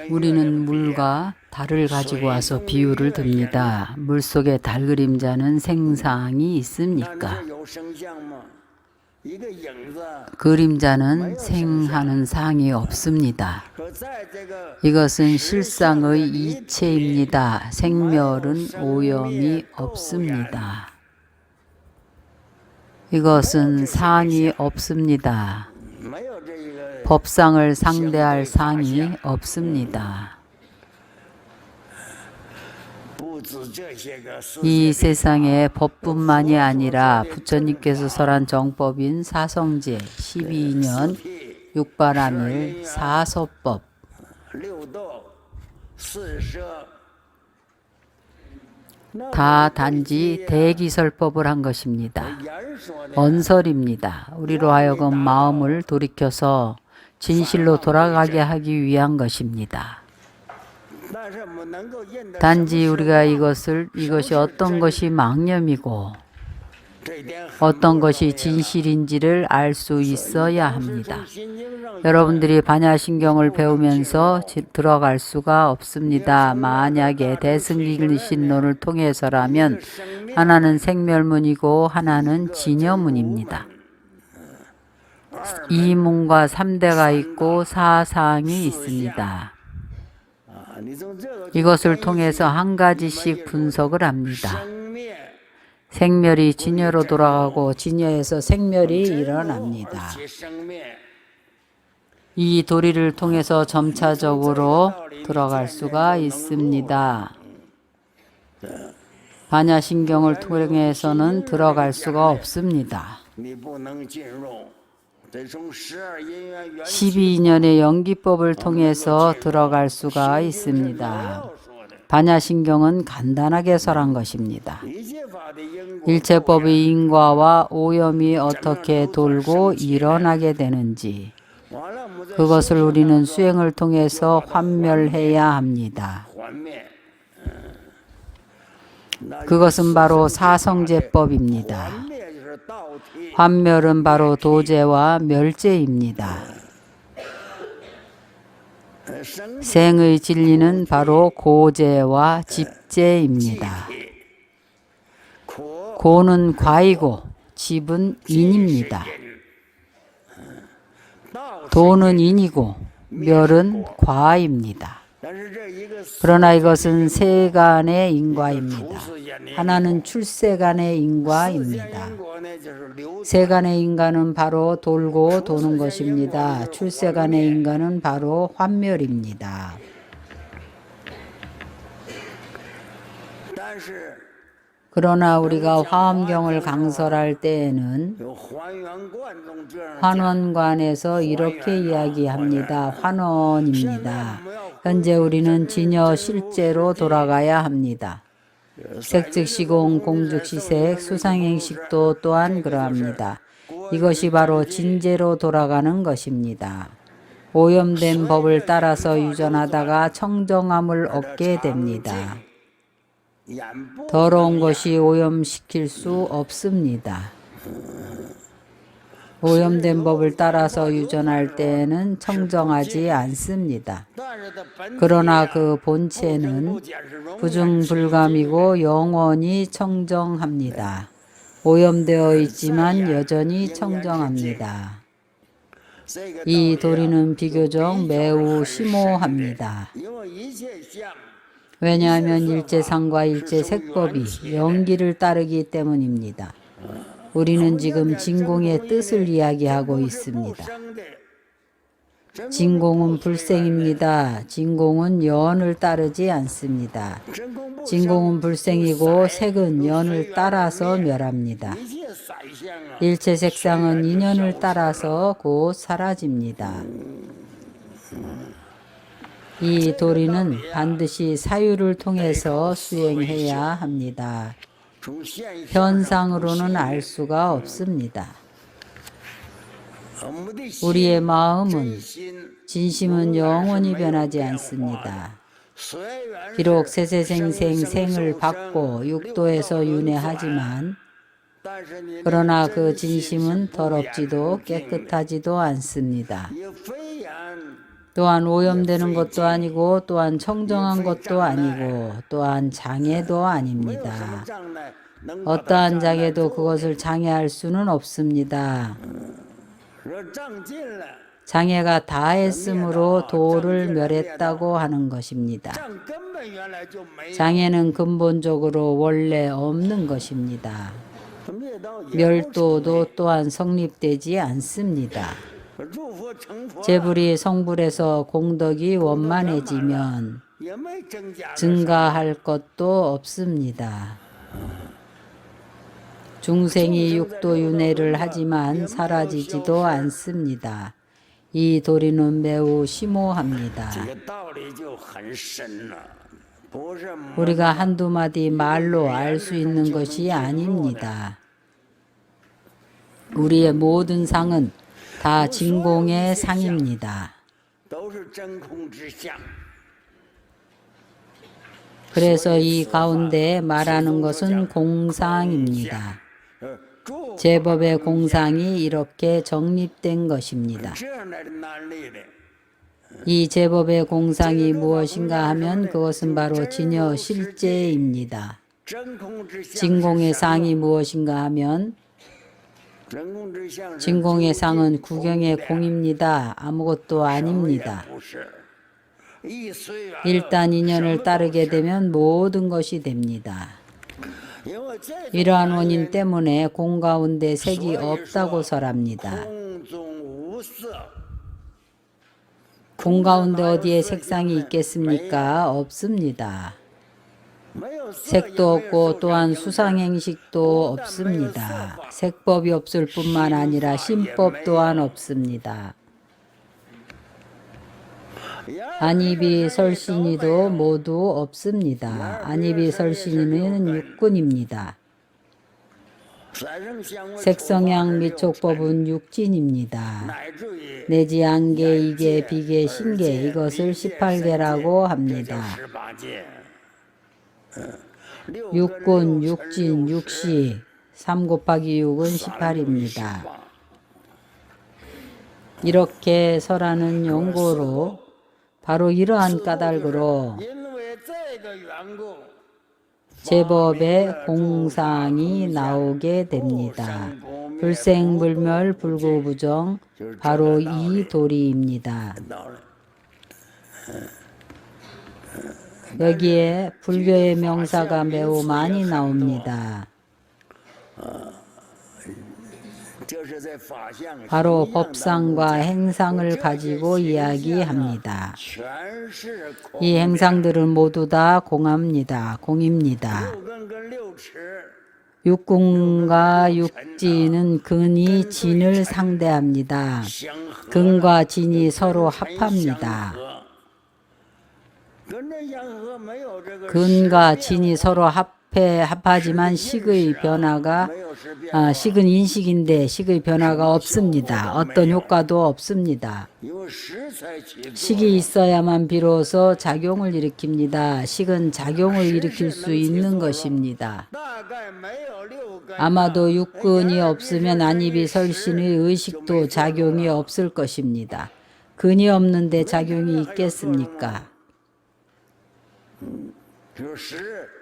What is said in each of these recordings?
우리는 물과 달을 가지고 와서 비유를 듭니다. 물속에 달 그림자는 생상이 있습니까? 그림자는 생하는 상이 없습니다. 이것은 실상의 이체입니다. 생멸은 오염이 없습니다. 이것은 상이 없습니다. 법상을 상대할 상이 없습니다. 이 세상에 법뿐만이 아니라 부처님께서 설한 정법인 사성제 12년 6바라밀 사서법 다 단지 대기설법을 한 것입니다. 언설입니다. 우리로 하여금 마음을 돌이켜서 진실로 돌아가게 하기 위한 것입니다. 단지 우리가 이것이 어떤 것이 망념이고 어떤 것이 진실인지를 알 수 있어야 합니다. 여러분들이 반야신경을 배우면서 들어갈 수가 없습니다. 만약에 대승기신론을 통해서라면 하나는 생멸문이고 하나는 진여문입니다. 이문과 3대가 있고 사상이 있습니다. 이것을 통해서 한 가지씩 분석을 합니다. 생멸이 진여로 돌아가고 진여에서 생멸이 일어납니다. 이 도리를 통해서 점차적으로 들어갈 수가 있습니다. 반야신경을 통해서는 들어갈 수가 없습니다. 12년의 연기법을 통해서 들어갈 수가 있습니다. 반야신경은 간단하게 설한 것입니다. 일체법의 인과와 오염이 어떻게 돌고 일어나게 되는지 그것을 우리는 수행을 통해서 환멸해야 합니다. 그것은 바로 사성제법입니다. 환멸은 바로 도제와 멸제입니다. 생의 진리는 바로 고제와 집제입니다. 고는 과이고 집은 인입니다. 도는 인이고 멸은 과입니다. 그러나 이것은 세간의 인과입니다. 하나는 출세간의 인과입니다. 세간의 인간은 바로 돌고 도는 것입니다. 출세간의 인간은 바로 환멸입니다. 그러나 우리가 화엄경을 강설할 때에는 환원관에서 이렇게 이야기합니다. 환원입니다. 현재 우리는 진여 실제로 돌아가야 합니다. 색즉시공, 공즉시색, 수상행식도 또한 그러합니다. 이것이 바로 진제로 돌아가는 것입니다. 오염된 법을 따라서 유전하다가 청정함을 얻게 됩니다. 더러운 것이 오염시킬 수 없습니다. 오염된 법을 따라서 유전할 때에는 청정하지 않습니다. 그러나 그 본체는 부중불감이고 영원히 청정합니다. 오염되어 있지만 여전히 청정합니다. 이 도리는 비교적 매우 심오합니다. 왜냐하면 일제상과 일제색법이 연기를 따르기 때문입니다. 우리는 지금 진공의 뜻을 이야기하고 있습니다. 진공은 불생입니다. 진공은 연을 따르지 않습니다. 진공은 불생이고 색은 연을 따라서 멸합니다. 일체색상은 인연을 따라서 곧 사라집니다. 이 도리는 반드시 사유를 통해서 수행해야 합니다. 현상으로는 알 수가 없습니다. 우리의 마음은, 진심은 영원히 변하지 않습니다. 비록 세세생생 생을 받고 육도에서 윤회하지만 그러나 그 진심은 더럽지도 깨끗하지도 않습니다. 또한 오염되는 것도 아니고 또한 청정한 것도 아니고 또한 장애도 아닙니다. 어떠한 장애도 그것을 장애할 수는 없습니다. 장애가 다했으므로 도를 멸했다고 하는 것입니다. 장애는 근본적으로 원래 없는 것입니다. 멸도도 또한 성립되지 않습니다. 재불이 성불해서 공덕이 원만해지면 증가할 것도 없습니다. 중생이 육도윤회를 하지만 사라지지도 않습니다. 이 도리는 매우 심오합니다. 우리가 한두 마디 말로 알 수 있는 것이 아닙니다. 우리의 모든 상은 다 진공의 상입니다. 그래서 이 가운데 말하는 것은 공상입니다. 제법의 공상이 이렇게 정립된 것입니다. 이 제법의 공상이 무엇인가 하면 그것은 바로 진여 실제입니다. 진공의 상이 무엇인가 하면 진공의 상은 구경의 공입니다. 아무것도 아닙니다. 일단 인연을 따르게 되면 모든 것이 됩니다. 이러한 원인 때문에 공 가운데 색이 없다고 설합니다. 공 가운데 어디에 색상이 있겠습니까? 없습니다. 색도 없고 또한 수상행식도 없습니다. 색법이 없을 뿐만 아니라 신법 또한 없습니다. 안입이 설신이도 모두 없습니다. 안입이 설신이는 육군입니다. 색성향 미촉법은 육진입니다. 내지 안개, 이계, 비계, 신계 이것을 18계라고 합니다. 육군, 육진, 육시 3 곱하기 6은 18입니다. 이렇게 설하는 연고로 바로 이러한 까닭으로 제법의 공상이 나오게 됩니다. 불생불멸 불구부정 바로 이 도리입니다. 여기에 불교의 명사가 매우 많이 나옵니다. 바로 법상과 행상을 가지고 이야기합니다. 이 행상들은 모두 다 공합니다. 공입니다. 육군과 육진은 근이 진을 상대합니다. 근과 진이 서로 합합니다. 근과 진이 서로 합하지만 식의 변화가 식은 인식인데 식의 변화가 없습니다. 어떤 효과도 없습니다. 식이 있어야만 비로소 작용을 일으킵니다. 식은 작용을 일으킬 수 있는 것입니다. 아마도 육근이 없으면 안입이 설신의 의식도 작용이 없을 것입니다. 근이 없는데 작용이 있겠습니까?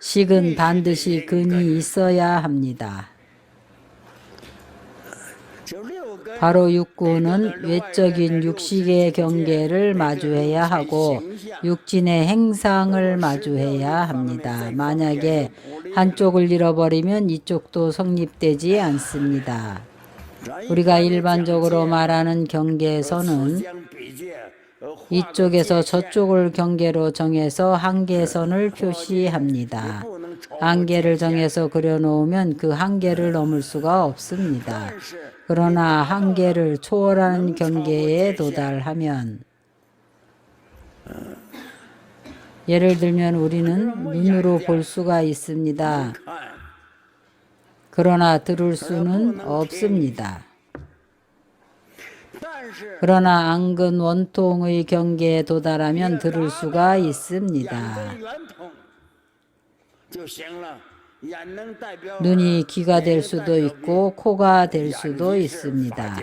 식은 반드시 근이 있어야 합니다. 바로 육군은 외적인 육식의 경계를 마주해야 하고 육진의 행상을 마주해야 합니다. 만약에 한쪽을 잃어버리면 이쪽도 성립되지 않습니다. 우리가 일반적으로 말하는 경계선은 이쪽에서 저쪽을 경계로 정해서 한계선을 표시합니다. 한계를 정해서 그려놓으면 그 한계를 넘을 수가 없습니다. 그러나 한계를 초월하는 경계에 도달하면 예를 들면 우리는 눈으로 볼 수가 있습니다. 그러나 들을 수는 없습니다. 그러나 안근 원통의 경계에 도달하면 들을 수가 있습니다. 눈이 귀가 될 수도 있고 코가 될 수도 있습니다.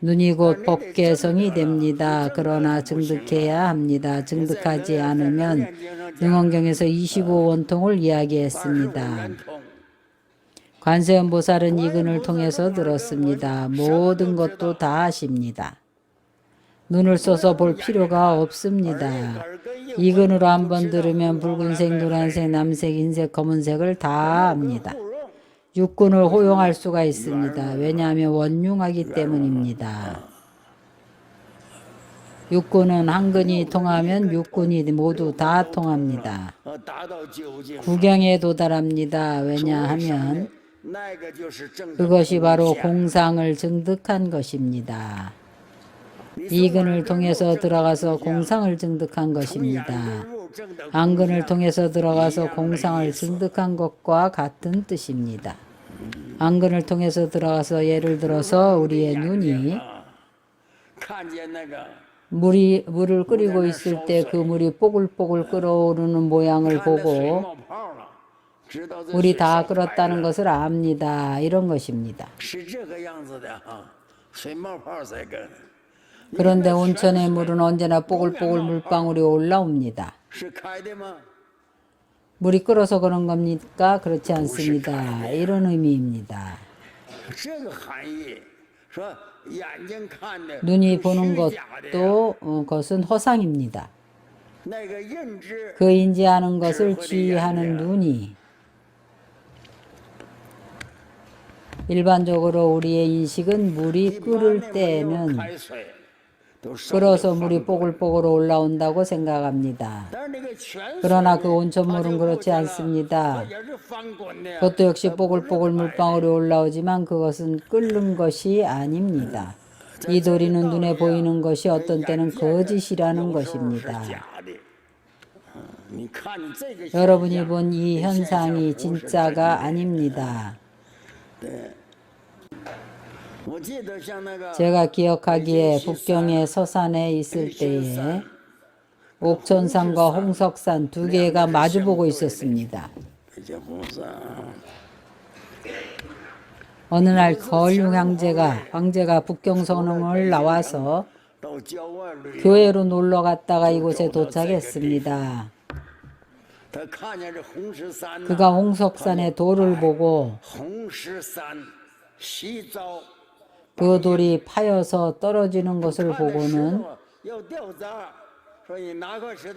눈이 곧 법계성이 됩니다. 그러나 증득해야 합니다. 증득하지 않으면 능언경에서 25원통을 이야기했습니다. 관세음보살은 이근을 통해서 들었습니다. 모든 것도 다 아십니다. 눈을 써서 볼 필요가 없습니다. 이근으로 한번 들으면 붉은색, 노란색, 남색, 흰색, 검은색을 다 압니다. 육군을 호용할 수가 있습니다. 왜냐하면 원융하기 때문입니다. 육군은 한근이 통하면 육군이 모두 다 통합니다. 구경에 도달합니다. 왜냐하면 그것이 바로 공상을 증득한 것입니다. 이근을 통해서 들어가서 공상을 증득한 것입니다. 안근을 통해서 들어가서 공상을 증득한 것과 같은 뜻입니다. 안근을 통해서 들어가서 예를 들어서 우리의 눈이 물을 끓이고 있을 때 그 물이 뽀글뽀글 끓어오르는 모양을 보고 물이 다 끓었다는 것을 압니다. 이런 것입니다. 그런데 온천의 물은 언제나 뽀글뽀글 물방울이 올라옵니다. 물이 끓어서 그런 겁니까? 그렇지 않습니다. 이런 의미입니다. 눈이 보는 것도 그것은 허상입니다. 그 인지하는 것을 지휘하는 눈이 일반적으로 우리의 인식은 물이 끓을 때에는 끓어서 물이 뽀글뽀글 올라온다고 생각합니다. 그러나 그 온천물은 그렇지 않습니다. 그것도 역시 뽀글뽀글 물방울이 올라오지만 그것은 끓는 것이 아닙니다. 이 도리는 눈에 보이는 것이 어떤 때는 거짓이라는 것입니다. 여러분이 본 이 현상이 진짜가 아닙니다. 제가 기억하기에 북경의 서산에 있을 때에 옥천산과 홍석산 두 개가 마주보고 있었습니다. 어느 날 거류 황제가 북경성을 나와서 교회로 놀러 갔다가 이곳에 도착했습니다. 그가 홍석산의 돌을 보고 그 돌이 파여서 떨어지는 것을 보고는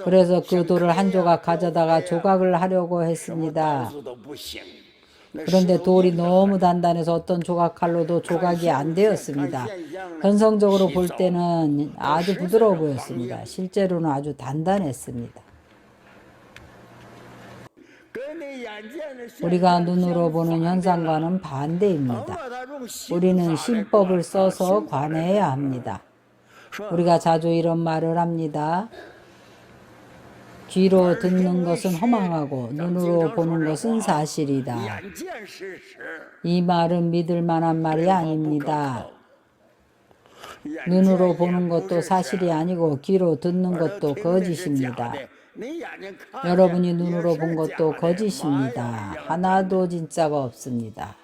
그래서 그 돌을 한 조각 가져다가 조각을 하려고 했습니다. 그런데 돌이 너무 단단해서 어떤 조각칼로도 조각이 안 되었습니다. 현성적으로 볼 때는 아주 부드러워 보였습니다. 실제로는 아주 단단했습니다. 우리가 눈으로 보는 현상과는 반대입니다. 우리는 신법을 써서 관해야 합니다. 우리가 자주 이런 말을 합니다. 귀로 듣는 것은 허망하고 눈으로 보는 것은 사실이다. 이 말은 믿을 만한 말이 아닙니다. 눈으로 보는 것도 사실이 아니고 귀로 듣는 것도 거짓입니다. 여러분이 눈으로 본 것도 거짓입니다. 하나도 진짜가 없습니다.